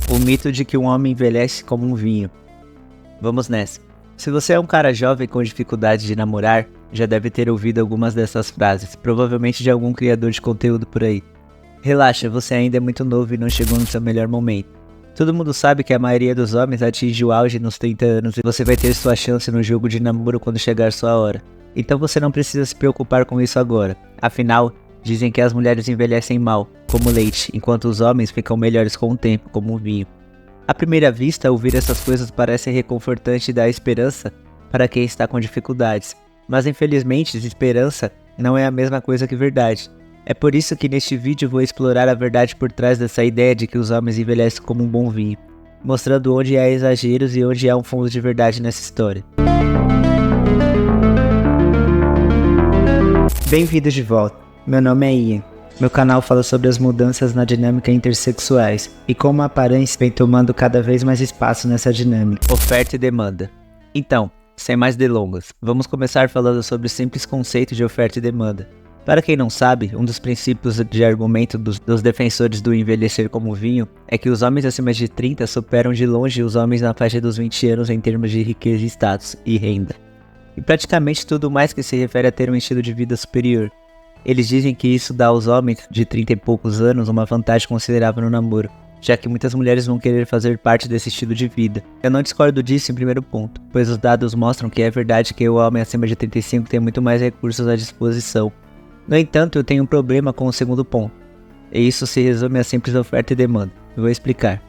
O mito de que um homem envelhece como um vinho. Vamos nessa. Se você é um cara jovem com dificuldade de namorar, já deve ter ouvido algumas dessas frases, provavelmente de algum criador de conteúdo por aí. Relaxa, você ainda é muito novo e não chegou no seu melhor momento. Todo mundo sabe que a maioria dos homens atinge o auge nos 30 anos e você vai ter sua chance no jogo de namoro quando chegar sua hora. Então você não precisa se preocupar com isso agora. Afinal, dizem que as mulheres envelhecem mal, como leite, enquanto os homens ficam melhores com o tempo, como um vinho. À primeira vista, ouvir essas coisas parece reconfortante e dá esperança para quem está com dificuldades. Mas infelizmente, esperança não é a mesma coisa que verdade. É por isso que neste vídeo vou explorar a verdade por trás dessa ideia de que os homens envelhecem como um bom vinho, mostrando onde há exageros e onde há um fundo de verdade nessa história. Bem-vindos de volta, meu nome é Ian. Meu canal fala sobre as mudanças na dinâmica intersexuais e como a aparência vem tomando cada vez mais espaço nessa dinâmica. Oferta e demanda. Então, sem mais delongas, vamos começar falando sobre o simples conceito de oferta e demanda. Para quem não sabe, um dos princípios de argumento dos defensores do envelhecer como vinho é que os homens acima de 30 superam de longe os homens na faixa dos 20 anos em termos de riqueza, status e renda. E praticamente tudo mais que se refere a ter um estilo de vida superior. Eles dizem que isso dá aos homens de 30 e poucos anos uma vantagem considerável no namoro, já que muitas mulheres vão querer fazer parte desse estilo de vida. Eu não discordo disso em primeiro ponto, pois os dados mostram que é verdade que o homem acima de 35 tem muito mais recursos à disposição. No entanto, eu tenho um problema com o segundo ponto, e isso se resume a simples oferta e demanda. Eu vou explicar.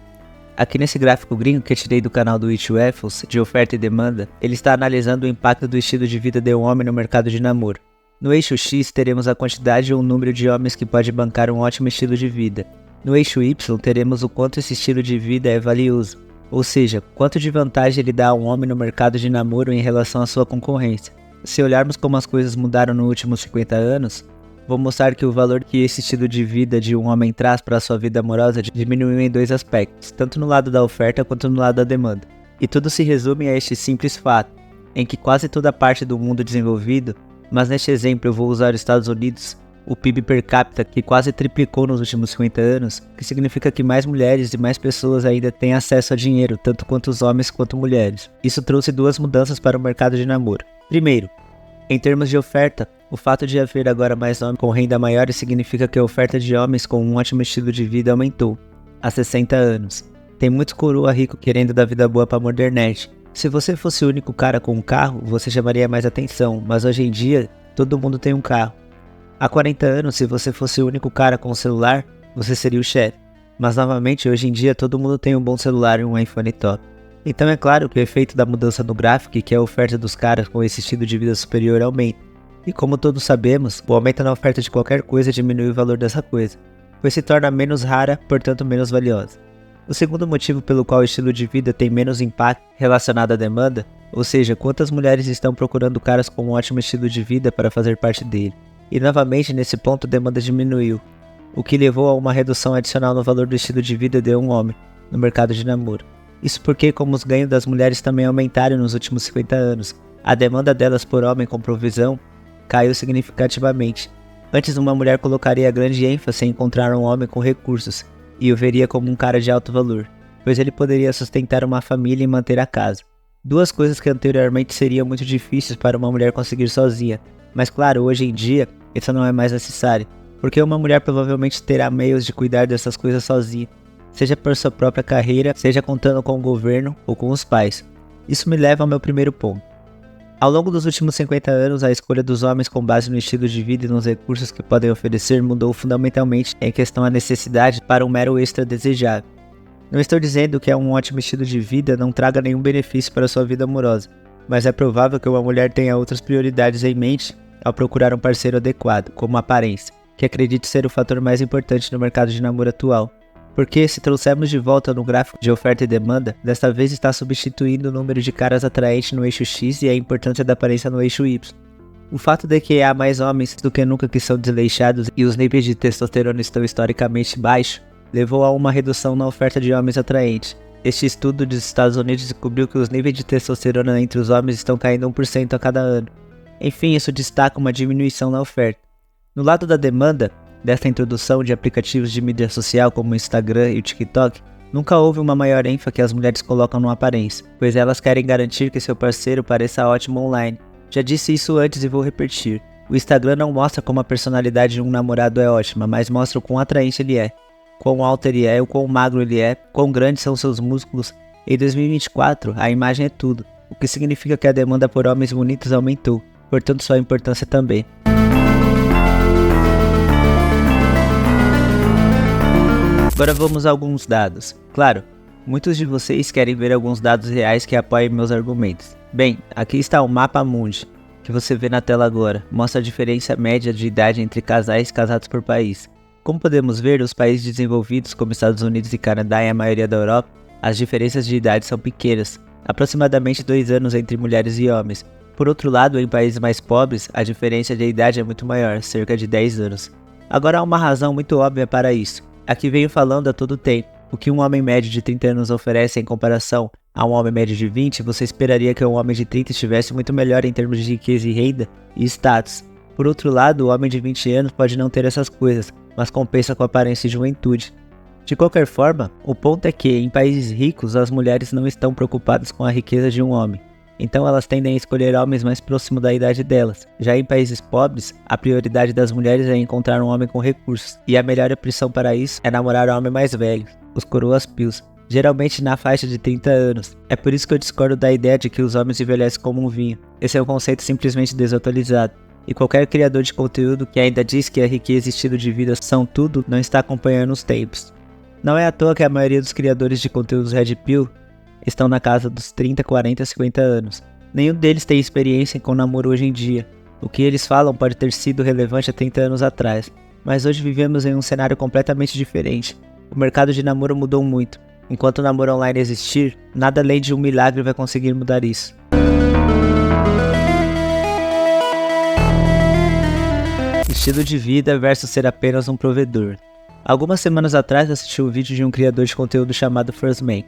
Aqui nesse gráfico gringo que eu tirei do canal do It Waffles, de oferta e demanda, ele está analisando o impacto do estilo de vida de um homem no mercado de namoro. No eixo X teremos a quantidade ou número de homens que pode bancar um ótimo estilo de vida. No eixo Y teremos o quanto esse estilo de vida é valioso, ou seja, quanto de vantagem ele dá a um homem no mercado de namoro em relação à sua concorrência. Se olharmos como as coisas mudaram nos últimos 50 anos, vou mostrar que o valor que esse estilo de vida de um homem traz para a sua vida amorosa diminuiu em dois aspectos, tanto no lado da oferta quanto no lado da demanda. E tudo se resume a este simples fato, em que quase toda parte do mundo desenvolvido, mas neste exemplo eu vou usar os Estados Unidos, o PIB per capita que quase triplicou nos últimos 50 anos, que significa que mais mulheres e mais pessoas ainda têm acesso a dinheiro, tanto quanto os homens quanto mulheres. Isso trouxe duas mudanças para o mercado de namoro. Primeiro, em termos de oferta, o fato de haver agora mais homens com renda maior significa que a oferta de homens com um ótimo estilo de vida aumentou. Há 60 anos. Tem muitos coroa rico querendo dar vida boa para modernete. Se você fosse o único cara com um carro, você chamaria mais atenção, mas hoje em dia, todo mundo tem um carro. Há 40 anos, se você fosse o único cara com um celular, você seria o chefe. Mas novamente, hoje em dia, todo mundo tem um bom celular e um iPhone top. Então é claro que o efeito da mudança no gráfico, que é a oferta dos caras com esse estilo de vida superior, aumenta. E como todos sabemos, o aumento na oferta de qualquer coisa diminui o valor dessa coisa, pois se torna menos rara, portanto menos valiosa. O segundo motivo pelo qual o estilo de vida tem menos impacto relacionado à demanda, ou seja, quantas mulheres estão procurando caras com um ótimo estilo de vida para fazer parte dele. E novamente nesse ponto a demanda diminuiu, o que levou a uma redução adicional no valor do estilo de vida de um homem no mercado de namoro. Isso porque, como os ganhos das mulheres também aumentaram nos últimos 50 anos, a demanda delas por homem com provisão caiu significativamente. Antes, uma mulher colocaria grande ênfase em encontrar um homem com recursos, e o veria como um cara de alto valor, pois ele poderia sustentar uma família e manter a casa. Duas coisas que anteriormente seriam muito difíceis para uma mulher conseguir sozinha, mas claro, hoje em dia, isso não é mais necessário, porque uma mulher provavelmente terá meios de cuidar dessas coisas sozinha, seja por sua própria carreira, seja contando com o governo ou com os pais. Isso me leva ao meu primeiro ponto. Ao longo dos últimos 50 anos, a escolha dos homens com base no estilo de vida e nos recursos que podem oferecer mudou fundamentalmente em questão à necessidade para um mero extra desejável. Não estou dizendo que um ótimo estilo de vida não traga nenhum benefício para sua vida amorosa, mas é provável que uma mulher tenha outras prioridades em mente ao procurar um parceiro adequado, como a aparência, que acredito ser o fator mais importante no mercado de namoro atual. Porque, se trouxermos de volta no gráfico de oferta e demanda, desta vez está substituindo o número de caras atraentes no eixo X e a importância da aparência no eixo Y. O fato de que há mais homens do que nunca que são desleixados e os níveis de testosterona estão historicamente baixos, levou a uma redução na oferta de homens atraentes. Este estudo dos Estados Unidos descobriu que os níveis de testosterona entre os homens estão caindo 1% a cada ano. Enfim, isso destaca uma diminuição na oferta. No lado da demanda, desta introdução de aplicativos de mídia social como o Instagram e o TikTok, Nunca houve uma maior ênfase que as mulheres colocam no aparência, pois elas querem garantir que seu parceiro pareça ótimo online. Já disse isso antes e vou repetir. O Instagram não mostra como a personalidade de um namorado é ótima, mas mostra o quão atraente ele é, quão alto ele é, o quão magro ele é, quão grandes são seus músculos. Em 2024, a imagem é tudo, o que significa que a demanda por homens bonitos aumentou, portanto sua importância também. Agora vamos a alguns dados. Claro, muitos de vocês querem ver alguns dados reais que apoiem meus argumentos. Bem, aqui está o Mapa Mundi, que você vê na tela agora. Mostra a diferença média de idade entre casais casados por país. Como podemos ver, os países desenvolvidos como Estados Unidos e Canadá e a maioria da Europa, as diferenças de idade são pequenas, aproximadamente 2 anos entre mulheres e homens. Por outro lado, em países mais pobres, a diferença de idade é muito maior, cerca de 10 anos. Agora há uma razão muito óbvia para isso. Aqui venho falando a todo tempo. O que um homem médio de 30 anos oferece em comparação a um homem médio de 20, você esperaria que um homem de 30 estivesse muito melhor em termos de riqueza e renda e status. Por outro lado, o homem de 20 anos pode não ter essas coisas, mas compensa com a aparência e juventude. De qualquer forma, o ponto é que, em países ricos, as mulheres não estão preocupadas com a riqueza de um homem. Então elas tendem a escolher homens mais próximos da idade delas. Já em países pobres, a prioridade das mulheres é encontrar um homem com recursos, e a melhor opção para isso é namorar homens mais velhos, os coroas pios, geralmente na faixa de 30 anos. É por isso que eu discordo da ideia de que os homens envelhecem como um vinho. Esse é um conceito simplesmente desatualizado, e qualquer criador de conteúdo que ainda diz que a riqueza e estilo de vida são tudo, não está acompanhando os tempos. Não é à toa que a maioria dos criadores de conteúdos Red Pill estão na casa dos 30, 40, 50 anos. Nenhum deles tem experiência com namoro hoje em dia. O que eles falam pode ter sido relevante há 30 anos atrás, mas hoje vivemos em um cenário completamente diferente. O mercado de namoro mudou muito. Enquanto o namoro online existir, nada além de um milagre vai conseguir mudar isso. Estilo de vida versus ser apenas um provedor. Algumas semanas atrás assisti um vídeo de um criador de conteúdo chamado First Man,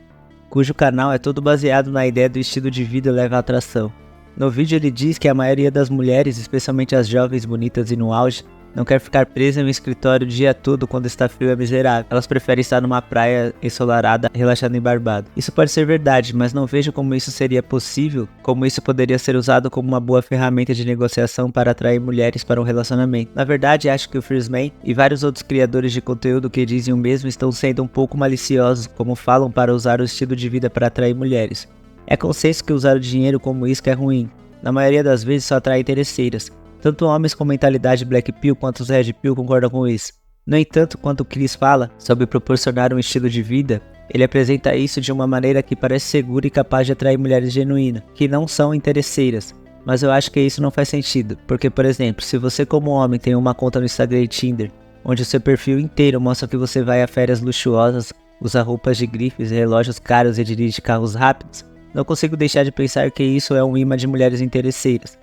cujo canal é todo baseado na ideia do estilo de vida leva à atração. No vídeo ele diz que a maioria das mulheres, especialmente as jovens bonitas e no auge, não quer ficar presa em um escritório o dia todo quando está frio e miserável. Elas preferem estar numa praia ensolarada, relaxando em Barbado. Isso pode ser verdade, mas não vejo como isso seria possível, como isso poderia ser usado como uma boa ferramenta de negociação para atrair mulheres para um relacionamento. Na verdade, acho que o First Man e vários outros criadores de conteúdo que dizem o mesmo estão sendo um pouco maliciosos, como falam para usar o estilo de vida para atrair mulheres. É consenso que usar o dinheiro como isca é ruim. Na maioria das vezes só atrai interesseiras. Tanto homens com mentalidade Black Pill quanto os Red Pill concordam com isso. No entanto, quando o Chris fala sobre proporcionar um estilo de vida, ele apresenta isso de uma maneira que parece segura e capaz de atrair mulheres genuínas, que não são interesseiras. Mas eu acho que isso não faz sentido, porque, por exemplo, se você como homem tem uma conta no Instagram e Tinder, onde o seu perfil inteiro mostra que você vai a férias luxuosas, usa roupas de grifes, relógios caros e dirige carros rápidos, não consigo deixar de pensar que isso é um imã de mulheres interesseiras.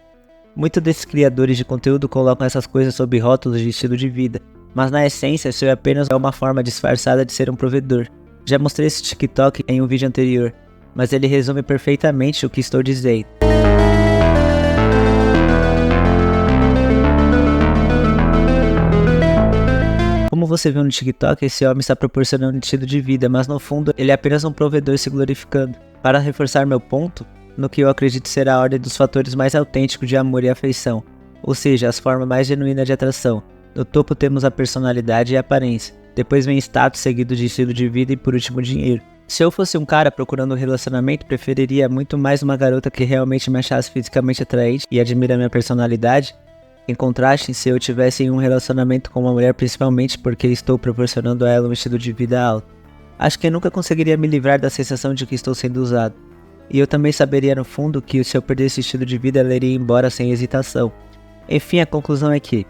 Muitos desses criadores de conteúdo colocam essas coisas sob rótulos de estilo de vida, mas na essência isso é apenas uma forma disfarçada de ser um provedor. Já mostrei esse TikTok em um vídeo anterior, mas ele resume perfeitamente o que estou dizendo. Como você viu no TikTok, esse homem está proporcionando um estilo de vida, mas no fundo ele é apenas um provedor se glorificando. Para reforçar meu ponto, no que eu acredito ser a ordem dos fatores mais autênticos de amor e afeição, ou seja, as formas mais genuínas de atração. No topo temos a personalidade e a aparência, depois vem status seguido de estilo de vida e por último dinheiro. Se eu fosse um cara procurando um relacionamento, preferiria muito mais uma garota que realmente me achasse fisicamente atraente e admira minha personalidade. Em contraste, se eu tivesse em um relacionamento com uma mulher, principalmente porque estou proporcionando a ela um estilo de vida alto, acho que eu nunca conseguiria me livrar da sensação de que estou sendo usado. E eu também saberia no fundo que se eu perdesse esse estilo de vida, ela iria embora sem hesitação. Enfim, a conclusão é que,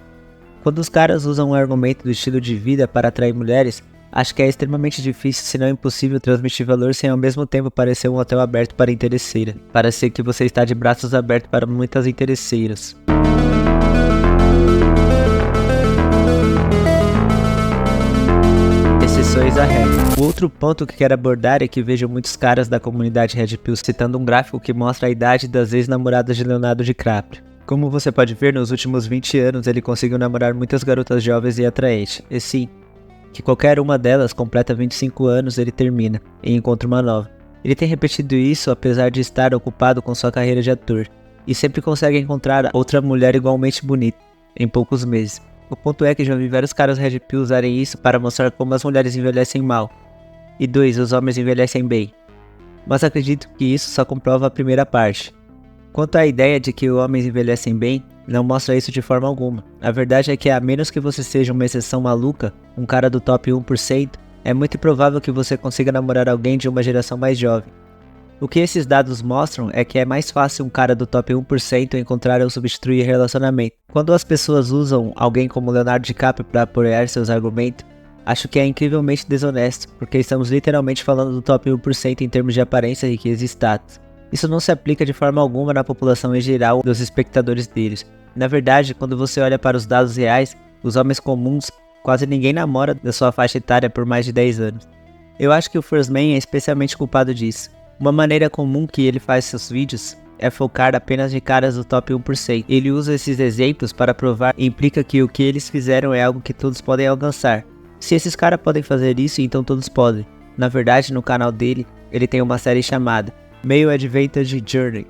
quando os caras usam o argumento do estilo de vida para atrair mulheres, acho que é extremamente difícil, se não impossível, transmitir valor sem ao mesmo tempo parecer um hotel aberto para interesseira. Parecer que você está de braços abertos para muitas interesseiras. Exceções à regra. O outro ponto que quero abordar é que vejo muitos caras da comunidade Red Pill citando um gráfico que mostra a idade das ex-namoradas de Leonardo DiCaprio. Como você pode ver, nos últimos 20 anos ele conseguiu namorar muitas garotas jovens e atraentes. E sim, que qualquer uma delas completa 25 anos ele termina e encontra uma nova. Ele tem repetido isso apesar de estar ocupado com sua carreira de ator, e sempre consegue encontrar outra mulher igualmente bonita, em poucos meses. O ponto é que já vi vários caras Red Pill usarem isso para mostrar como as mulheres envelhecem mal. E 2, os homens envelhecem bem. Mas acredito que isso só comprova a primeira parte. Quanto à ideia de que os homens envelhecem bem, não mostra isso de forma alguma. A verdade é que a menos que você seja uma exceção maluca, um cara do top 1%, é muito improvável que você consiga namorar alguém de uma geração mais jovem. O que esses dados mostram é que é mais fácil um cara do top 1% encontrar ou substituir relacionamento. Quando as pessoas usam alguém como Leonardo DiCaprio para apoiar seus argumentos, acho que é incrivelmente desonesto, porque estamos literalmente falando do top 1% em termos de aparência, riqueza e status. Isso não se aplica de forma alguma na população em geral dos espectadores deles. Na verdade, quando você olha para os dados reais, os homens comuns, quase ninguém namora da sua faixa etária por mais de 10 anos. Eu acho que o First Man é especialmente culpado disso. Uma maneira comum que ele faz seus vídeos é focar apenas em caras do top 1%. Ele usa esses exemplos para provar e implica que o que eles fizeram é algo que todos podem alcançar. Se esses caras podem fazer isso, então todos podem. Na verdade, no canal dele, ele tem uma série chamada Male Advantage Journey,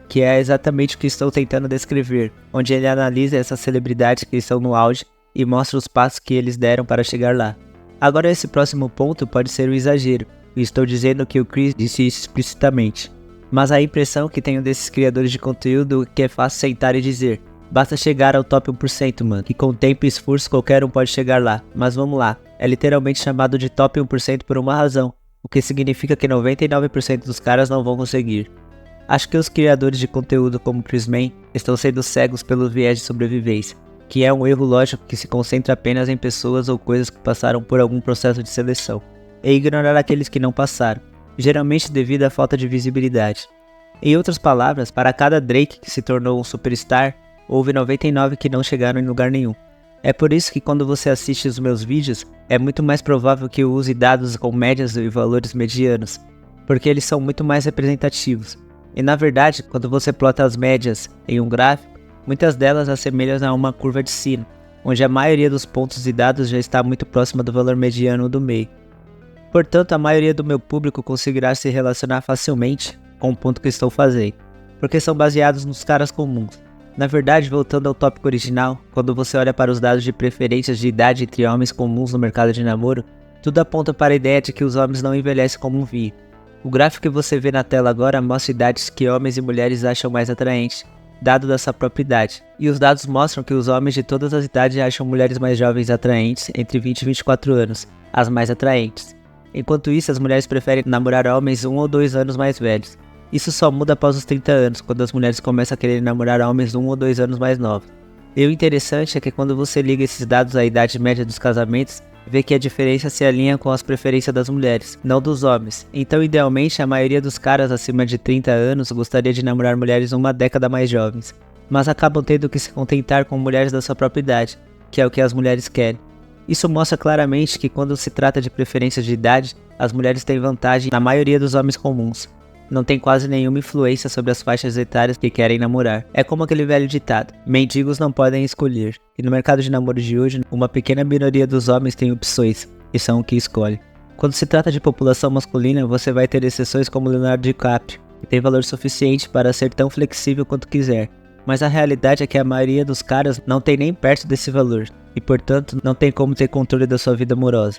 que é exatamente o que estou tentando descrever, onde ele analisa essas celebridades que estão no auge e mostra os passos que eles deram para chegar lá. Agora esse próximo ponto pode ser um exagero, e estou dizendo que o Chris disse isso explicitamente. Mas a impressão que tenho desses criadores de conteúdo é que é fácil sentar e dizer: basta chegar ao top 1%, mano, que com tempo e esforço qualquer um pode chegar lá. Mas vamos lá, é literalmente chamado de top 1% por uma razão, o que significa que 99% dos caras não vão conseguir. Acho que os criadores de conteúdo como Chris Man estão sendo cegos pelo viés de sobrevivência, que é um erro lógico que se concentra apenas em pessoas ou coisas que passaram por algum processo de seleção, e ignorar aqueles que não passaram, geralmente devido à falta de visibilidade. Em outras palavras, para cada Drake que se tornou um superstar, houve 99 que não chegaram em lugar nenhum. É por isso que quando você assiste os meus vídeos, é muito mais provável que eu use dados com médias e valores medianos, porque eles são muito mais representativos. E na verdade, quando você plota as médias em um gráfico, muitas delas assemelham a uma curva de sino, onde a maioria dos pontos e dados já está muito próxima do valor mediano do meio. Portanto, a maioria do meu público conseguirá se relacionar facilmente com o ponto que estou fazendo, porque são baseados nos caras comuns. Na verdade, voltando ao tópico original, quando você olha para os dados de preferências de idade entre homens comuns no mercado de namoro, tudo aponta para a ideia de que os homens não envelhecem como um vinho. O gráfico que você vê na tela agora mostra idades que homens e mulheres acham mais atraentes, dado da sua própria idade. E os dados mostram que os homens de todas as idades acham mulheres mais jovens atraentes entre 20 e 24 anos, as mais atraentes. Enquanto isso, as mulheres preferem namorar homens 1 ou 2 anos mais velhos. Isso só muda após os 30 anos, quando as mulheres começam a querer namorar homens 1 ou 2 anos mais novos. E o interessante é que quando você liga esses dados à idade média dos casamentos, vê que a diferença se alinha com as preferências das mulheres, não dos homens. Então, idealmente, a maioria dos caras acima de 30 anos gostaria de namorar mulheres uma década mais jovens, mas acabam tendo que se contentar com mulheres da sua própria idade, que é o que as mulheres querem. Isso mostra claramente que quando se trata de preferências de idade, as mulheres têm vantagem na maioria dos homens comuns. Não tem quase nenhuma influência sobre as faixas etárias que querem namorar. É como aquele velho ditado: mendigos não podem escolher. E no mercado de namoro de hoje, uma pequena minoria dos homens tem opções, e são o que escolhe. Quando se trata de população masculina, você vai ter exceções como Leonardo DiCaprio, que tem valor suficiente para ser tão flexível quanto quiser. Mas a realidade é que a maioria dos caras não tem nem perto desse valor, e portanto não tem como ter controle da sua vida amorosa.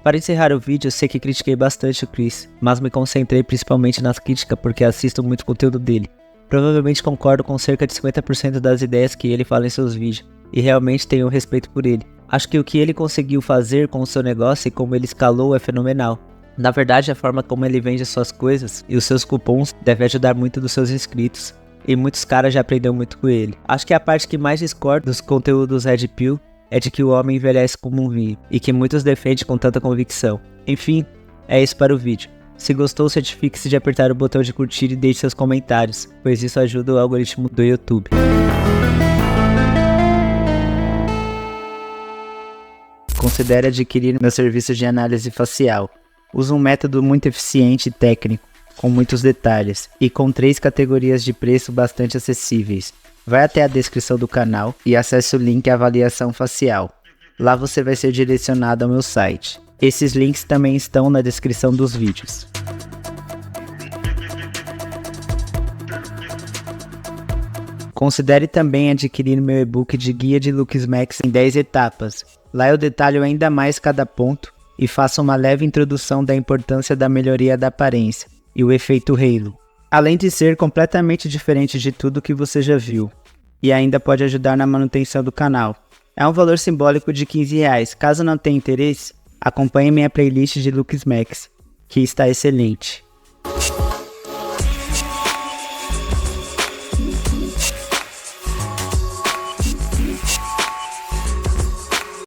Para encerrar o vídeo, eu sei que critiquei bastante o Chris, mas me concentrei principalmente nas críticas porque assisto muito conteúdo dele. Provavelmente concordo com cerca de 50% das ideias que ele fala em seus vídeos, e realmente tenho respeito por ele. Acho que o que ele conseguiu fazer com o seu negócio e como ele escalou é fenomenal. Na verdade, a forma como ele vende suas coisas e os seus cupons deve ajudar muito dos seus inscritos, e muitos caras já aprenderam muito com ele. Acho que a parte que mais discordo dos conteúdos Red Pill é de que o homem envelhece como um vinho, e que muitos defendem com tanta convicção. Enfim, é isso para o vídeo. Se gostou, certifique-se de apertar o botão de curtir e deixe seus comentários, pois isso ajuda o algoritmo do YouTube. Considere adquirir meu serviço de análise facial. Usa um método muito eficiente e técnico, com muitos detalhes, e com 3 categorias de preço bastante acessíveis. Vai até a descrição do canal e acesse o link Avaliação Facial. Lá você vai ser direcionado ao meu site. Esses links também estão na descrição dos vídeos. Considere também adquirir meu e-book de Guia de Looks Max em 10 etapas. Lá eu detalho ainda mais cada ponto e faço uma leve introdução da importância da melhoria da aparência e o efeito halo. Além de ser completamente diferente de tudo que você já viu. E ainda pode ajudar na manutenção do canal. É um valor simbólico de R$15. Caso não tenha interesse, acompanhe minha playlist de Looks Max, que está excelente.